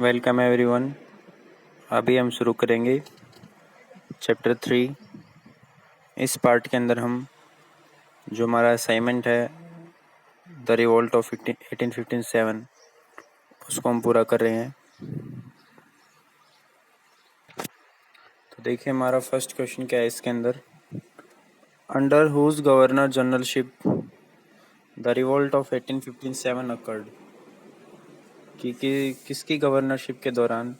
Welcome everyone. अभी हम शुरू करेंगे चैप्टर 3। इस पार्ट के अंदर हम जो हमारा असाइनमेंट है द रिवोल्ट ऑफ 1857 उसको हम पूरा कर रहे हैं। तो देखिए हमारा फर्स्ट क्वेश्चन क्या है इसके अंदर। Under whose governor generalship the revolt of 1857 occurred. कि किसकी गवर्नरशिप के दौरान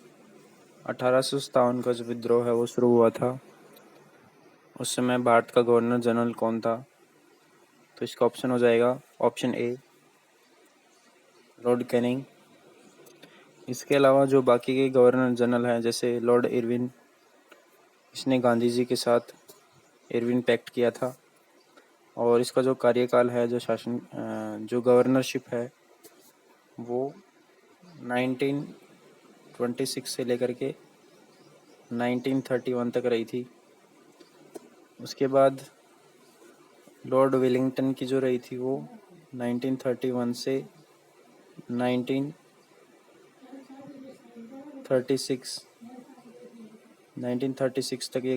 1857 का जो विद्रोह है वो शुरू हुआ था। उस समय भारत का गवर्नर जनरल कौन था? तो इसका ऑप्शन हो जाएगा ऑप्शन ए लॉर्ड कैनिंग। इसके अलावा जो बाकी के गवर्नर जनरल हैं जैसे लॉर्ड इरविन, इसने गांधी जी के साथ इरविन पैक्ट किया था। और इसका जो कार्यकाल है जो गवर्नरशिप है वो 1926 से लेकर के 1931 तक रही थी। उसके बाद लॉर्ड वेलिंगटन की जो रही थी वो 1931 से 1936 तक ये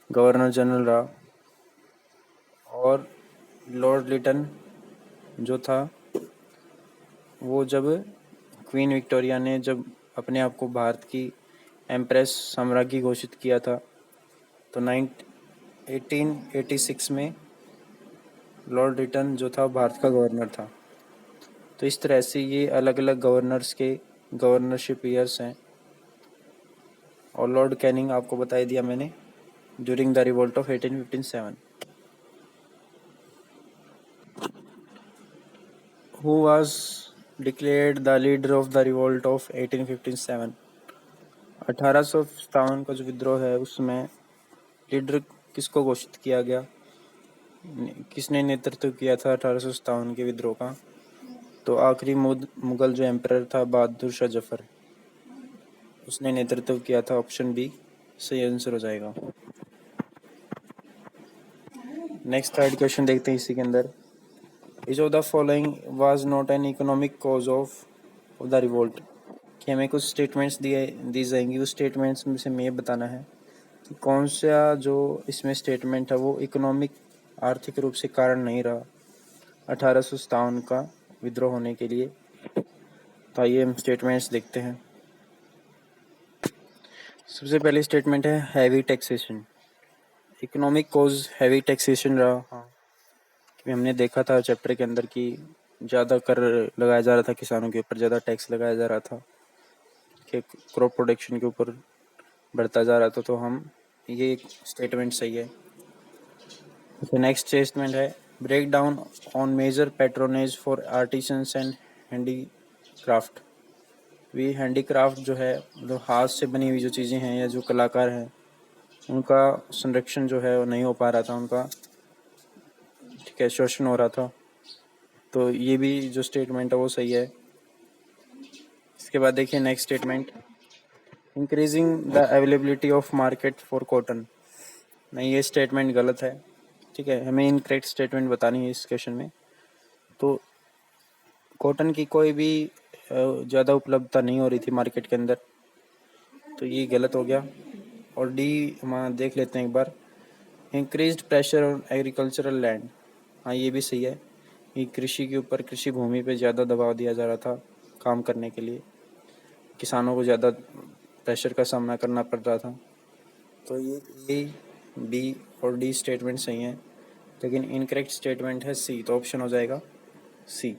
गवर्नर जनरल रहा। और लॉर्ड लिटन जो था वो जब क्वीन विक्टोरिया ने जब अपने आप को भारत की एम्प्रेस साम्राज्ञी घोषित किया था तो 1886 में लॉर्ड लिटन जो था भारत का गवर्नर था। तो इस तरह से ये अलग अलग गवर्नर्स के गवर्नरशिप ईयर्स हैं। और लॉर्ड कैनिंग आपको बता दिया मैंने, during the revolt of 1857। Who was declared the leader of the revolt of 1857? 1857 का जो विद्रोह है उसमें लीडर किसको घोषित किया गया? किसने नेतृत्व किया था 1857 के विद्रोह का? तो आखिरी मुगल जो एम्परर था बहादुर शाह जफर, उसने नेतृत्व किया था। ऑप्शन बी सही आंसर हो जाएगा। नेक्स्ट थर्ड क्वेश्चन देखते हैं इसी के अंदर। Each of the following was not an economic cause of the revolt। कि हमें कुछ स्टेटमेंट्स दी जाएंगी, उस स्टेटमेंट्स में से हमें बताना है कि कौन सा जो इसमें स्टेटमेंट है वो इकोनॉमिक आर्थिक रूप से कारण नहीं रहा 1857 का विद्रोह होने के लिए। तो आइए हम स्टेटमेंट्स देखते हैं। सबसे पहली स्टेटमेंट है heavy taxation. Economic cause heavy taxation रहा। कि हमने देखा था चैप्टर के अंदर कि ज़्यादा कर लगाया जा रहा था किसानों के ऊपर, ज़्यादा टैक्स लगाया जा रहा था कि क्रॉप प्रोडक्शन के ऊपर बढ़ता जा रहा था। तो हम ये स्टेटमेंट सही है। नेक्स्ट स्टेटमेंट है break down on major patronage for artisans and handicraft. वी हैंडीक्राफ्ट जो है जो हाथ से बनी हुई जो चीज़ें हैं या जो कलाकार हैं उनका संरक्षण जो है वो नहीं हो पा रहा था, उनका ठीक है शोषण हो रहा था। तो ये भी जो स्टेटमेंट है वो सही है। इसके बाद देखिए next statement increasing the availability of market for cotton. नहीं, ये स्टेटमेंट गलत है। ठीक है, हमें इनकरेक्ट स्टेटमेंट बतानी है इस क्वेश्चन में। तो कॉटन की कोई भी ज़्यादा उपलब्धता नहीं हो रही थी मार्केट के अंदर, तो ये गलत हो गया। और डी हम देख लेते हैं एक बार, increased pressure on agricultural land. हाँ, ये भी सही है कि कृषि के ऊपर, कृषि भूमि पे ज़्यादा दबाव दिया जा रहा था काम करने के लिए, किसानों को ज़्यादा प्रेशर का सामना करना पड़ रहा था। तो ये ए बी और डी स्टेटमेंट सही हैं, लेकिन इनकरेक्ट स्टेटमेंट है सी। तो ऑप्शन हो जाएगा सी।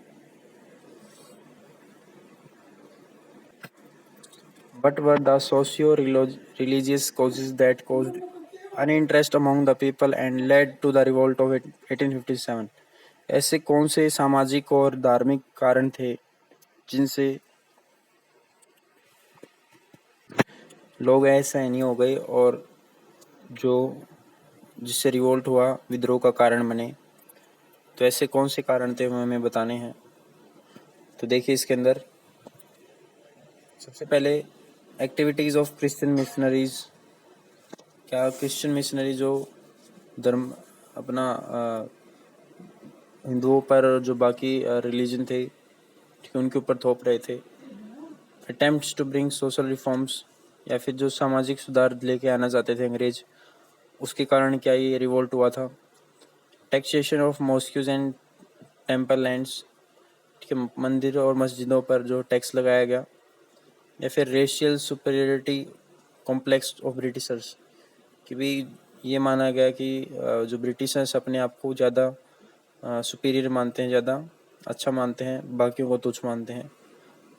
What were the socio-religious causes that caused uninterest among the people and led to the revolt of 1857? ऐसे कौन से सामाजिक और धार्मिक कारण थे जिनसे लोग असहनीय हो गए और जो जिससे रिवोल्ट हुआ, विद्रोह का कारण बने? तो ऐसे कौन से कारण थे हमें बताने हैं। तो देखिए इसके अंदर सबसे पहले एक्टिविटीज़ ऑफ क्रिश्चियन मिशनरीज। क्या क्रिश्चियन मिशनरी जो धर्म अपना हिंदुओं पर जो बाकी रिलीजन थे ठीक है उनके ऊपर थोप रहे थे। Attempts to bring social reforms, या फिर जो सामाजिक सुधार लेके आना चाहते थे अंग्रेज, उसके कारण क्या ये रिवोल्ट हुआ था। Taxation of mosques and temple lands, ठीक है, मंदिर और मस्जिदों पर जो टैक्स लगाया गया। या फिर racial superiority complex of Britishers, कि भी ये माना गया कि जो ब्रिटिशर्स अपने आप को ज़्यादा सुपीरियर मानते हैं, ज़्यादा अच्छा मानते हैं, बाकियों को तुच्छ मानते हैं।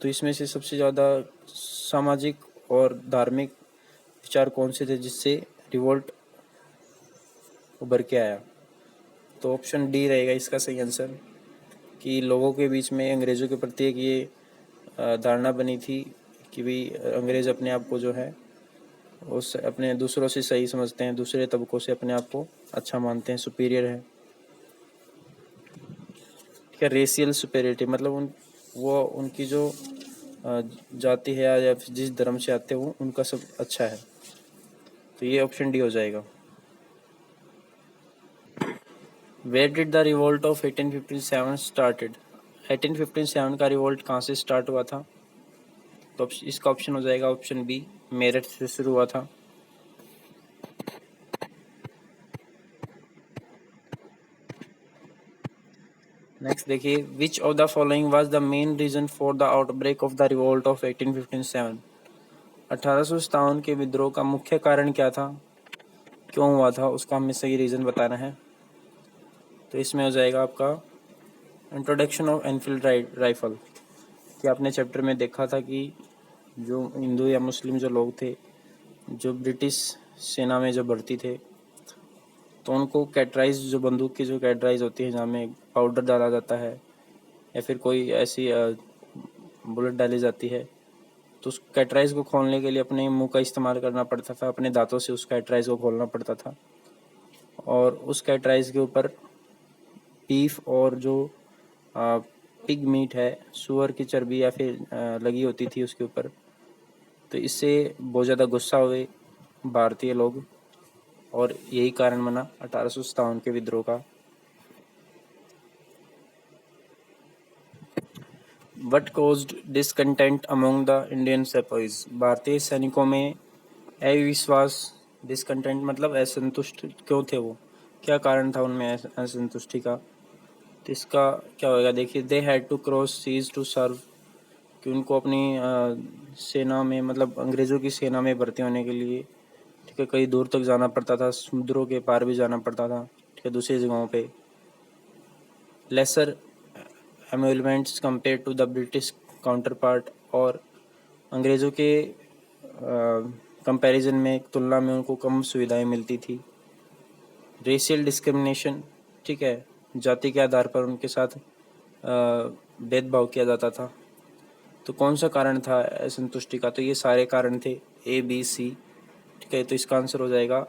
तो इसमें से सबसे ज़्यादा सामाजिक और धार्मिक विचार कौन से थे जिससे रिवोल्ट उभर के आया? तो ऑप्शन डी रहेगा इसका सही आंसर, कि लोगों के बीच में अंग्रेज़ों के प्रति एक ये धारणा बनी थी कि भाई अंग्रेज़ अपने आप को जो है उस अपने दूसरों से सही समझते हैं, दूसरे तबकों से अपने आप को अच्छा मानते हैं, सुपीरियर है। ठीक है, रेशियल सुपेरियरिटी मतलब उनकी जो जाति है या जिस धर्म से आते हैं वो उनका सब अच्छा है। तो ये ऑप्शन डी हो जाएगा। Where did the revolt of 1857 started? 1857 का रिवोल्ट कहाँ से स्टार्ट हुआ था? तो इसका ऑप्शन हो जाएगा ऑप्शन बी, मेरठ से शुरू हुआ था। नेक्स्ट देखिए, which of the following was the main reason for the outbreak of the revolt of 1857? 1857 के विद्रोह का मुख्य कारण क्या था, क्यों हुआ था, उसका हमें सही रीज़न बताना है। तो इसमें हो जाएगा आपका इंट्रोडक्शन ऑफ एनफील्ड राइफल, कि आपने चैप्टर में देखा था कि जो हिंदू या मुस्लिम जो लोग थे, जो ब्रिटिश सेना में जो भर्ती थे, तो उनको कैटराइज, जो बंदूक की जो कैटराइज होती है जहाँ में पाउडर डाला जाता है या फिर कोई ऐसी बुलेट डाली जाती है, तो उस कैटराइज को खोलने के लिए अपने मुंह का इस्तेमाल करना पड़ता था, अपने दांतों से उस कैटराइज को खोलना पड़ता था। और उस कैटराइज के ऊपर बीफ और जो पिग मीट है, सुअर की चर्बी या फिर लगी होती थी उसके ऊपर। तो इससे बहुत ज़्यादा गुस्सा हुए भारतीय लोग और यही कारण बना 1857 के विद्रोह का। What caused discontent among the Indian sepoys? भारतीय सैनिकों में अविश्वास, डिसकंटेंट मतलब असंतुष्ट क्यों थे वो, क्या कारण था उनमें असंतुष्टि का? तो इसका क्या होगा, देखिए, they had to cross seas to serve, कि उनको अपनी सेना में मतलब अंग्रेज़ों की सेना में भर्ती होने के लिए, ठीक है, कई दूर तक जाना पड़ता था, समुद्रों के पार भी जाना पड़ता था, ठीक है, दूसरी जगहों पे। Lesser emoluments compare to the British counterpart, और अंग्रेज़ों के कंपैरिजन में, तुलना में उनको कम सुविधाएं मिलती थी। रेशियल डिस्क्रिमिनेशन, ठीक है, जाति के आधार पर उनके साथ भेदभाव किया जाता था। तो कौन सा कारण था असंतुष्टि का? तो ये सारे कारण थे, ए बी सी, ठीक है, तो इसका आंसर हो जाएगा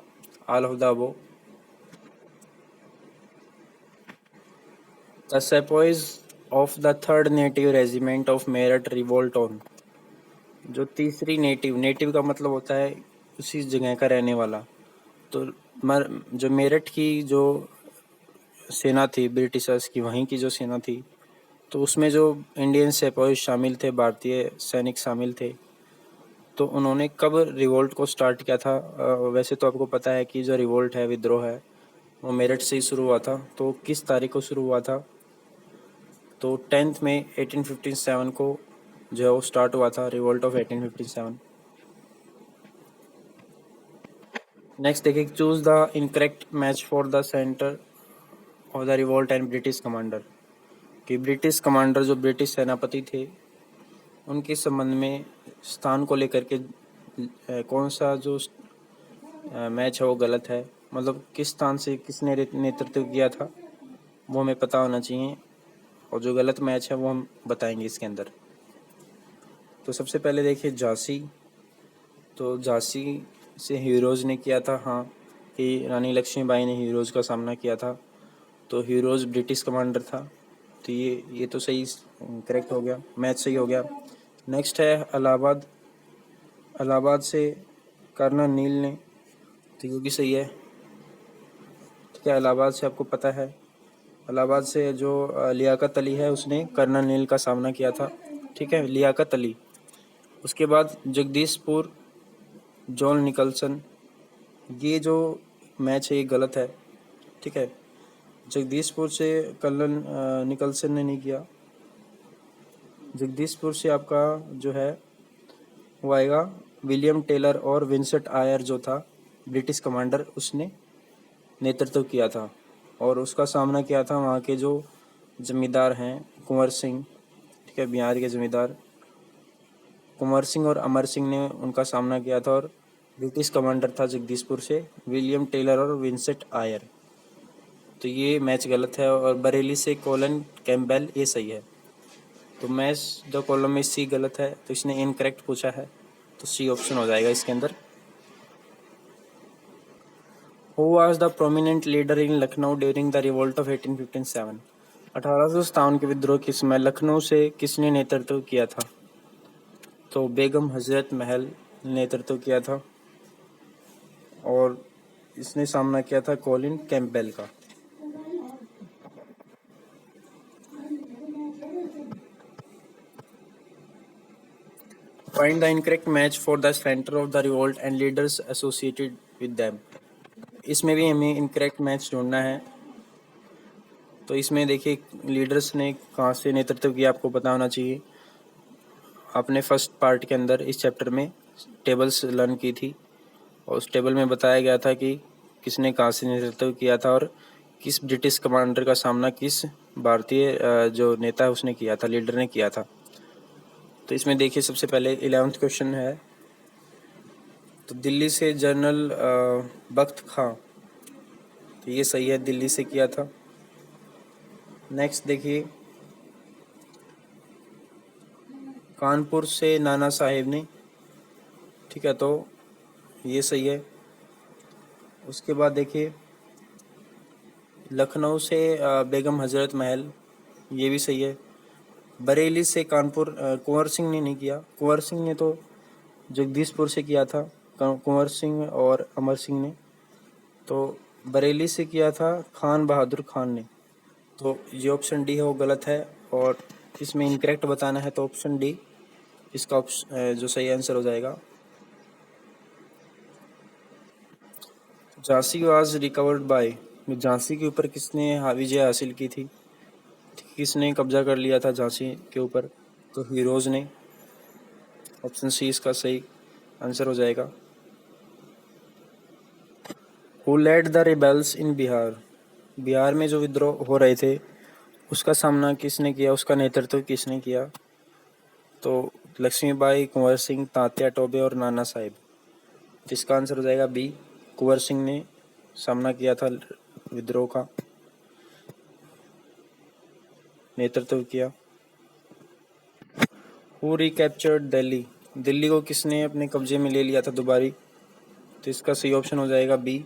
all of the above. The sepoys of the third native regiment of Meerut revolt on, जो तीसरी नेटिव का मतलब होता है उसी जगह का रहने वाला। तो जो मेरठ की जो सेना थी ब्रिटिशर्स की, वहीं की जो सेना थी, तो उसमें जो इंडियन सेपॉइज शामिल थे, भारतीय सैनिक शामिल थे, तो उन्होंने कब रिवोल्ट को स्टार्ट किया था? वैसे तो आपको पता है कि जो रिवोल्ट है, विद्रोह है, वो मेरठ से ही शुरू हुआ था। तो किस तारीख को शुरू हुआ था? तो 10 मई 1857 को जो है वो स्टार्ट हुआ था, रिवोल्ट ऑफ 1857। नेक्स्ट देखिए, choose the incorrect match for the centre of the revolt and British commander, कि ब्रिटिश कमांडर, जो ब्रिटिश सेनापति थे, उनके संबंध में स्थान को लेकर के कौन सा जो मैच है वो गलत है, मतलब किस स्थान से किसने नेतृत्व किया था वो हमें पता होना चाहिए, और जो गलत मैच है वो हम बताएंगे इसके अंदर। तो सबसे पहले देखिए झांसी, तो झांसी से हीरोज़ ने किया था, हाँ, कि रानी लक्ष्मीबाई ने हीरोज़ का सामना किया था, तो हीरोज़ ब्रिटिश कमांडर था। तो ये तो सही करेक्ट हो गया, मैच सही हो गया। नेक्स्ट है इलाहाबाद, इलाहाबाद से कर्नल नील ने, तो ये भी सही है, ठीक है। इलाहाबाद से आपको पता है, इलाहाबाद से जो लियाकत अली है उसने कर्नल नील का सामना किया था, ठीक है, लियाकत अली। उसके बाद जगदीशपुर जॉन निकलसन, ये जो मैच है ये गलत है, ठीक है। जगदीशपुर से कर्नल निकलसन ने नहीं किया। जगदीशपुर से आपका जो है वो आएगा विलियम टेलर और विंसेंट आयर जो था ब्रिटिश कमांडर, उसने नेतृत्व किया था और उसका सामना किया था वहाँ के जो जमींदार हैं कुंवर सिंह, ठीक है, बिहार के जमींदार कुंवर सिंह और अमर सिंह ने उनका सामना किया था। और ब्रिटिश कमांडर था जगदीशपुर से विलियम टेलर और विंसेंट आयर। तो ये मैच गलत है। और बरेली से कोलन कैम्पबेल, ये सही है। तो मैच जो कॉलम में सी गलत है, तो इसने इनकरेक्ट पूछा है, तो सी ऑप्शन हो जाएगा इसके अंदर। Who was the prominent leader in Lucknow during the revolt of 1857? 1857 के विद्रोह के समय लखनऊ से किसने नेतृत्व किया था? तो बेगम हजरत महल ने नेतृत्व किया था और इसने सामना किया था कॉलिन कैम्पबेल का। Find the incorrect match for the centre of the revolt and leaders associated with them. इसमें भी हमें इनकरेक्ट मैच ढूंढना है। तो इसमें देखिए लीडर्स ने कहाँ से नेतृत्व किया, आपको पता होना चाहिए। आपने फर्स्ट पार्ट के अंदर इस चैप्टर में टेबल्स लर्न की थी और उस टेबल में बताया गया था कि किसने कहाँ से नेतृत्व किया था और किस ब्रिटिश कमांडर का सामना किस भारतीय जो नेता है उसने किया था, लीडर ने किया था। तो इसमें देखिए सबसे पहले 11th क्वेश्चन है, तो दिल्ली से जनरल बख्त खां, तो ये सही है, दिल्ली से किया था। नेक्स्ट देखिए कानपुर से नाना साहेब ने, ठीक है, तो ये सही है। उसके बाद देखिए लखनऊ से बेगम हजरत महल, ये भी सही है। बरेली से कानपुर कुंवर सिंह ने नहीं किया, कुंवर सिंह ने तो जगदीशपुर से किया था, कुंवर सिंह और अमर सिंह ने। तो बरेली से किया था खान बहादुर खान ने। तो ये ऑप्शन डी है वो गलत है और इसमें इनकरेक्ट बताना है, तो ऑप्शन डी इसका ऑप्शन जो सही आंसर हो जाएगा। Jhansi was recovered by, Jhansi के ऊपर किसने विजय हासिल की थी, किसने कब्जा कर लिया था झांसी के ऊपर? तो हीरोज ने। ऑप्शन सी इसका सही आंसर हो जाएगा। हु लेड द रिबेल्स इन बिहार, बिहार में जो विद्रोह हो रहे थे उसका सामना किसने किया, उसका नेतृत्व किसने किया? तो लक्ष्मीबाई, कुंवर सिंह, तात्या टोपे और नाना साहेब। जिसका आंसर हो जाएगा बी, कुंवर सिंह ने सामना किया था, विद्रोह का नेतृत्व किया। हु रिकैप्चर्ड दिल्ली, दिल्ली को किसने अपने कब्जे में ले लिया था दोबारा? तो इसका सही ऑप्शन हो जाएगा बी।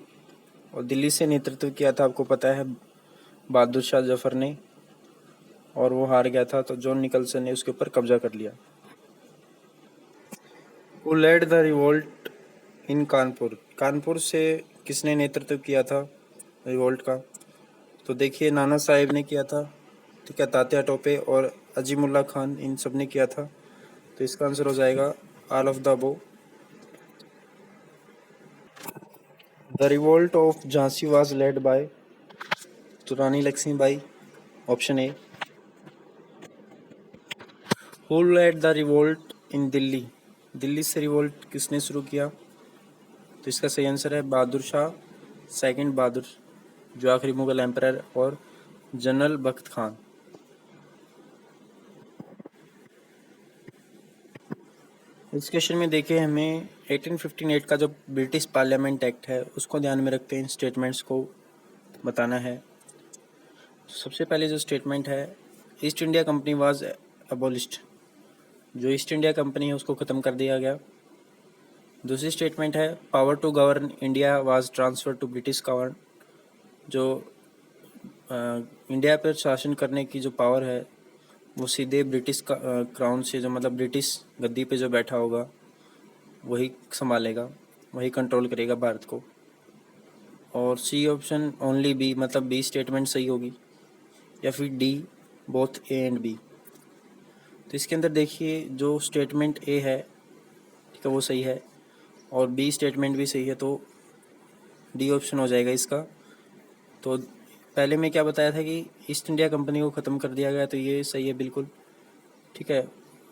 और दिल्ली से नेतृत्व किया था, आपको पता है, बहादुर शाह जफर ने, और वो हार गया था, तो जॉन निकलसन ने उसके ऊपर कब्जा कर लिया। Who led the revolt in Kanpur, Kanpur से किसने नेतृत्व किया था रिवोल्ट का? तो देखिए नाना साहेब ने किया था, ठीक है, तात्या टोपे और अजीमुल्ला खान, इन सब ने किया था। तो इसका आंसर हो जाएगा all of the above. The revolt of Jhansi was led by, तो Rani Lakshmibai, option A. Who led the revolt in Delhi, Delhi से रिवोल्ट किसने शुरू किया? तो इसका सही आंसर है बहादुर शाह सेकंड, बहादुर जो आखिरी मुगल एम्परर, और जनरल बख्त खान। इस क्वेश्चन में देखिए हमें 1858 का जो ब्रिटिश पार्लियामेंट एक्ट है उसको ध्यान में रखते हैं स्टेटमेंट्स को बताना है। सबसे पहले जो स्टेटमेंट है, East India Company was abolished, जो ईस्ट इंडिया कंपनी है उसको ख़त्म कर दिया गया। दूसरी स्टेटमेंट है power to govern India was transfer to British govern, जो इंडिया पर शासन करने की जो पावर है वो सीधे ब्रिटिश क्राउन से, जो मतलब ब्रिटिश गद्दी पे जो बैठा होगा वही संभालेगा, वही कंट्रोल करेगा भारत को। और सी ऑप्शन ओनली बी, मतलब बी स्टेटमेंट सही होगी, या फिर D both A and B. तो इसके अंदर देखिए जो स्टेटमेंट ए है तो वो सही है, और बी स्टेटमेंट भी सही है, तो डी ऑप्शन हो जाएगा इसका। तो पहले मैं क्या बताया था कि ईस्ट इंडिया कंपनी को ख़त्म कर दिया गया, तो ये सही है बिल्कुल, ठीक है।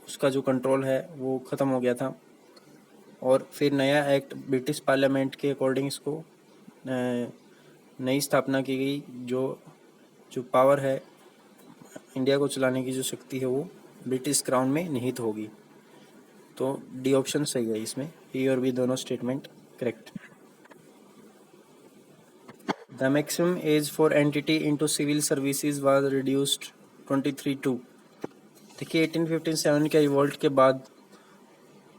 उसका जो कंट्रोल है वो ख़त्म हो गया था, और फिर नया एक्ट ब्रिटिश पार्लियामेंट के अकॉर्डिंग इसको नई स्थापना की गई। जो जो पावर है इंडिया को चलाने की, जो शक्ति है वो ब्रिटिश क्राउन में निहित होगी। तो डी ऑप्शन सही है इसमें, ए और बी दोनों statement correct. The maximum age for entry into civil services was reduced 23 to. देखिए 1857 के रिवॉल्ट के बाद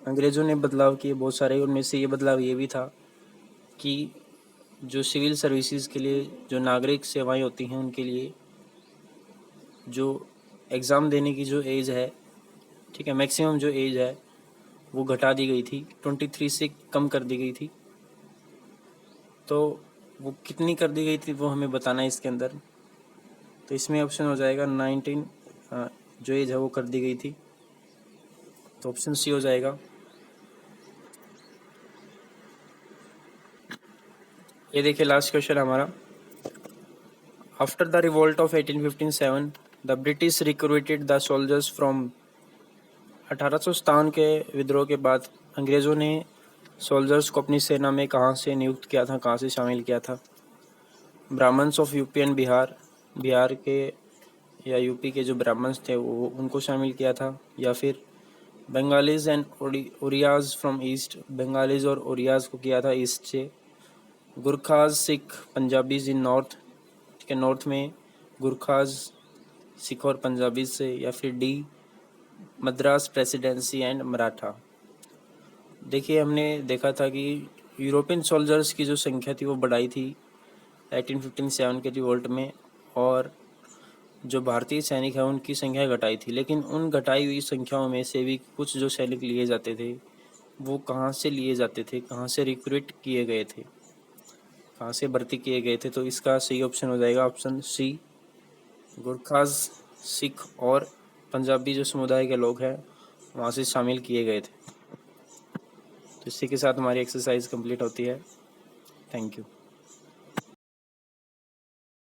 अंग्रेज़ों ने बदलाव किए बहुत सारे, उनमें से ये बदलाव ये भी था कि जो सिविल सर्विसेज के लिए जो नागरिक सेवाएं होती हैं उनके लिए जो एग्ज़ाम देने की जो एज है, ठीक है, मैक्सिमम जो एज है वो घटा दी गई थी, 23 से कम कर दी गई थी। तो वो कितनी कर दी गई थी वो हमें बताना है इसके अंदर। तो इसमें ऑप्शन हो जाएगा 19 जो एज है वो कर दी गई थी, तो ऑप्शन सी हो जाएगा। ये देखिए लास्ट क्वेश्चन हमारा। After the revolt of 1857 the British recruited the soldiers from. 1857 के विद्रोह के बाद अंग्रेज़ों ने सोल्जर्स को अपनी सेना में कहाँ से नियुक्त किया था, कहाँ से शामिल किया था? Brahmins of UP and Bihar, Bihar के या यूपी के जो ब्राह्मण्स थे वो उनको शामिल किया था, या फिर Bengalis and Oriyas from east, Bengalis और ओरियाज को किया था ईस्ट से, गुरखाज सिख पंजाबीज इन नॉर्थ, ठीक है, नॉर्थ में गुरखाज सिख और पंजाबीज से, या फिर D Madras presidency and Maratha. देखिए हमने देखा था कि यूरोपियन सोल्जर्स की जो संख्या थी वो बढ़ाई थी 1857 के रिवोल्ट में, और जो भारतीय सैनिक हैं उनकी संख्या घटाई थी। लेकिन उन घटाई हुई संख्याओं में से भी कुछ जो सैनिक लिए जाते थे वो कहाँ से लिए जाते थे, कहाँ से रिक्रूट किए गए थे, कहाँ से भर्ती किए गए थे? तो इसका सही ऑप्शन हो जाएगा ऑप्शन सी, गुरखाज सिख और पंजाबी जो समुदाय के लोग हैं वहाँ से शामिल किए गए थे। तो इसी के साथ हमारी एक्सरसाइज कंप्लीट होती है। Thank you.